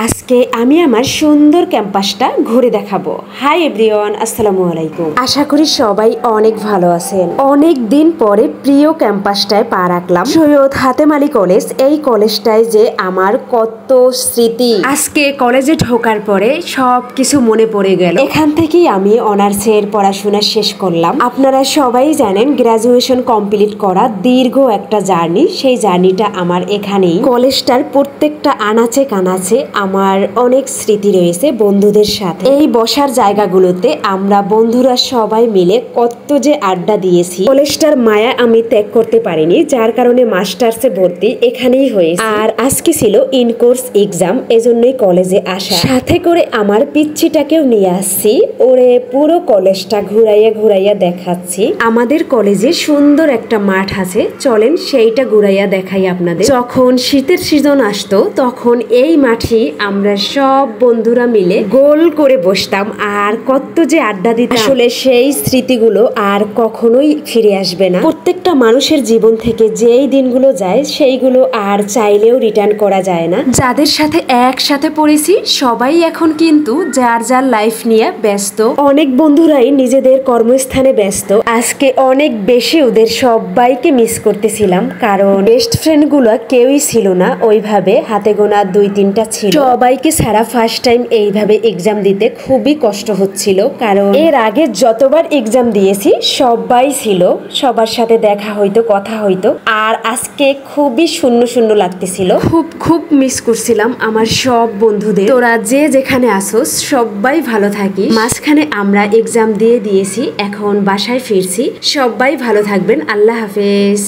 আজকে আমি আমার সুন্দর ক্যাম্পাসটা ঘুরে দেখাবো। হাই এভরিওয়ান, আসসালামু আলাইকুম। আশা করি সবাই অনেক ভালো আছেন। অনেক দিন পরে প্রিয় ক্যাম্পাসটায় পা রাখলাম, সৈয়দ হাতেম আলী কলেজ। এই কলেজটায় যে আমার কত স্মৃতি। আজকে কলেজে ঢোকার পরে সব কিছু মনে পড়ে গেল। এখান থেকেই আমি অনার্সের পড়াশোনা শেষ করলাম। আপনারা সবাই জানেন গ্রাজুয়েশন কমপ্লিট করা দীর্ঘ একটা জার্নি। সেই জার্নিটা আমার এখানেই। কলেজটার প্রত্যেকটা আনাচে কানাচে আমার অনেক স্মৃতি রয়েছে বন্ধুদের সাথে। এই বসার জায়গাগুলোতে আমরা বন্ধুরা সবাই মিলে কত যে আড্ডা দিয়েছি। কলেজটার মায়া আমি ত্যাগ করতে পারিনি, যার কারণে মাস্টার্সে ভর্তি এখানেই হয়েছে। আর আজকে ছিল ইন কোর্স এক্সাম, এজন্যই কলেজে আসা। সাথে করে আমার পিচ্ছিটাকেও নিয়ে আসছি। ওরে পুরো কলেজটা ঘুরাইয়া ঘুরাইয়া দেখাচ্ছি। আমাদের কলেজে সুন্দর একটা মাঠ আছে, চলেন সেইটা ঘুরাইয়া দেখাই আপনাদের। যখন শীতের সিজন আসতো তখন এই মাঠে আমরা সব বন্ধুরা মিলে গোল করে বসতাম আর কত যে আড্ডা দিতাম। আসলে সেই স্মৃতিগুলো আর কখনোই ফিরে আসবে না। প্রত্যেকটা মানুষের জীবন থেকে যেই দিনগুলো যায় সেইগুলো আর চাইলেও রিটার্ন করা যায় না। যাদের সাথে একসাথে পড়েছি সবাই এখন কিন্তু যার যার লাইফ নিয়ে ব্যস্ত। অনেক বন্ধুরাই নিজেদের কর্মস্থানে ব্যস্ত। আজকে অনেক বেশি ওদের সবাইকে মিস করতেছিলাম, কারণ বেস্ট ফ্রেন্ড গুলো কেউই ছিল না ওইভাবে, হাতে গোনা 2-3টা ছিল। সবাইকে ছাড়া ফার্স্ট টাইম এইভাবে এক্সাম দিতে খুবই কষ্ট হচ্ছিল, কারণ এর আগে যতবার এক্সাম দিয়েছি সবাই ছিল, সবার সাথে দেখা হইতো, কথা হইতো। আর আজকে খুবই শূন্য শূন্য লাগতেছিল। খুব মিস করছিলাম আমার সব বন্ধুদের। তোরা যে যেখানে আসোস সবাই ভালো থাকিস। মাঝখানে আমরা এক্সাম দিয়েছি, এখন বাসায় ফিরছি। সবাই ভালো থাকবেন। আল্লাহ হাফেজ।